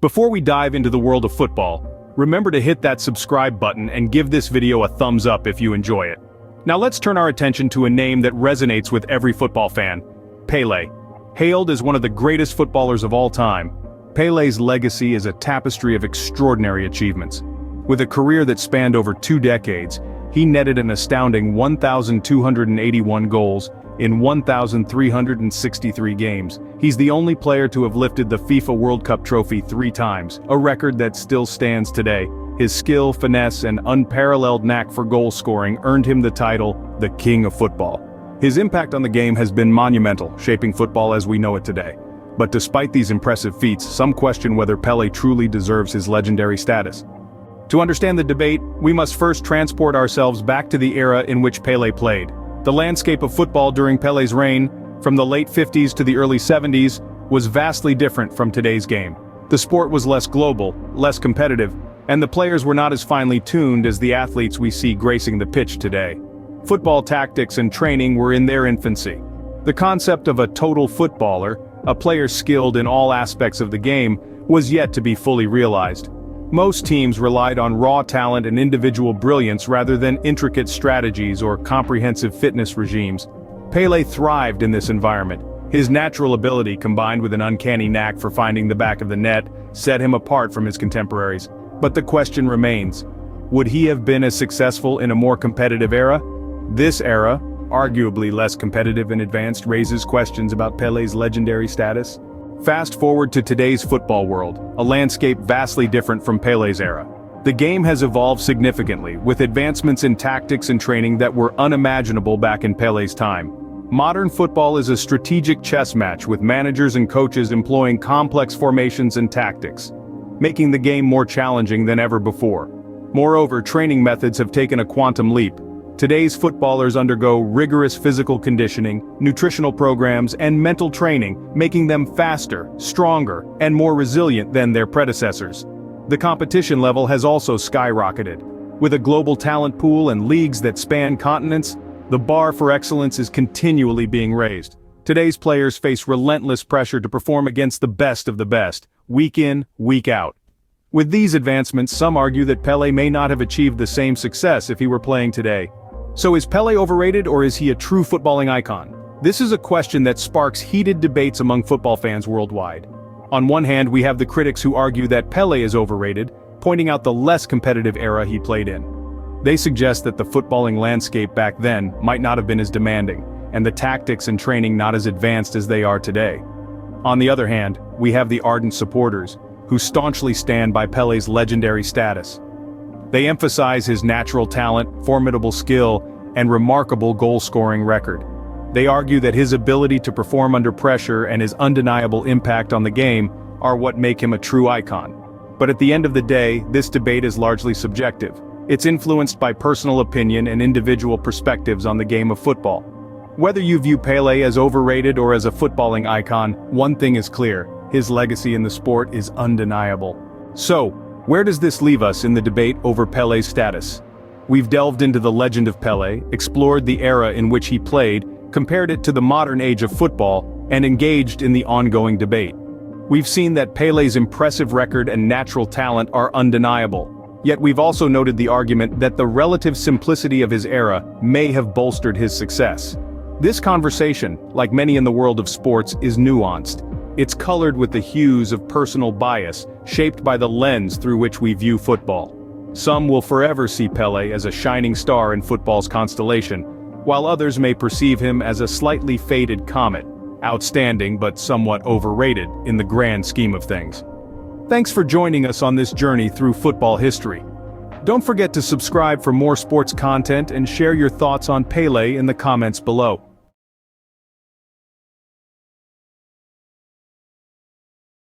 Before we dive into the world of football, remember to hit that subscribe button and give this video a thumbs up if you enjoy it. Now let's turn our attention to a name that resonates with every football fan: Pele. Hailed as one of the greatest footballers of all time, Pele's legacy is a tapestry of extraordinary achievements. With a career that spanned over 2 decades, he netted an astounding 1,281 goals in 1,363 games. He's the only player to have lifted the FIFA World Cup trophy 3 times, a record that still stands today. His skill, finesse, and unparalleled knack for goal scoring earned him the title, the King of Football. His impact on the game has been monumental, shaping football as we know it today. But despite these impressive feats, some question whether Pele truly deserves his legendary status. To understand the debate, we must first transport ourselves back to the era in which Pele played. The landscape of football during Pele's reign, from the late 50s to the early 70s, was vastly different from today's game. The sport was less global, less competitive, and the players were not as finely tuned as the athletes we see gracing the pitch today. Football tactics and training were in their infancy. The concept of a total footballer, a player skilled in all aspects of the game, was yet to be fully realized. Most teams relied on raw talent and individual brilliance rather than intricate strategies or comprehensive fitness regimes. Pele thrived in this environment. His natural ability combined with an uncanny knack for finding the back of the net set him apart from his contemporaries. But the question remains, would he have been as successful in a more competitive era? This era, arguably less competitive and advanced, raises questions about Pele's legendary status. Fast forward to today's football world, a landscape vastly different from Pele's era. The game has evolved significantly, with advancements in tactics and training that were unimaginable back in Pele's time. Modern football is a strategic chess match with managers and coaches employing complex formations and tactics, making the game more challenging than ever before. Moreover, training methods have taken a quantum leap. Today's footballers undergo rigorous physical conditioning, nutritional programs, and mental training, making them faster, stronger, and more resilient than their predecessors. The competition level has also skyrocketed. With a global talent pool and leagues that span continents, the bar for excellence is continually being raised. Today's players face relentless pressure to perform against the best of the best, week in, week out. With these advancements, some argue that Pele may not have achieved the same success if he were playing today. So is Pele overrated, or is he a true footballing icon? This is a question that sparks heated debates among football fans worldwide. On one hand, we have the critics who argue that Pele is overrated, pointing out the less competitive era he played in. They suggest that the footballing landscape back then might not have been as demanding, and the tactics and training not as advanced as they are today. On the other hand, we have the ardent supporters, who staunchly stand by Pele's legendary status. They emphasize his natural talent, formidable skill, and remarkable goal-scoring record. They argue that his ability to perform under pressure and his undeniable impact on the game are what make him a true icon. But at the end of the day, this debate is largely subjective. It's influenced by personal opinion and individual perspectives on the game of football. Whether you view Pele as overrated or as a footballing icon, one thing is clear: his legacy in the sport is undeniable. So, where does this leave us in the debate over Pele's status? We've delved into the legend of Pele, explored the era in which he played, compared it to the modern age of football, and engaged in the ongoing debate. We've seen that Pele's impressive record and natural talent are undeniable. Yet we've also noted the argument that the relative simplicity of his era may have bolstered his success. This conversation, like many in the world of sports, is nuanced. It's colored with the hues of personal bias, shaped by the lens through which we view football. Some will forever see Pele as a shining star in football's constellation, while others may perceive him as a slightly faded comet, outstanding but somewhat overrated in the grand scheme of things. Thanks for joining us on this journey through football history. Don't forget to subscribe for more sports content and share your thoughts on Pele in the comments below.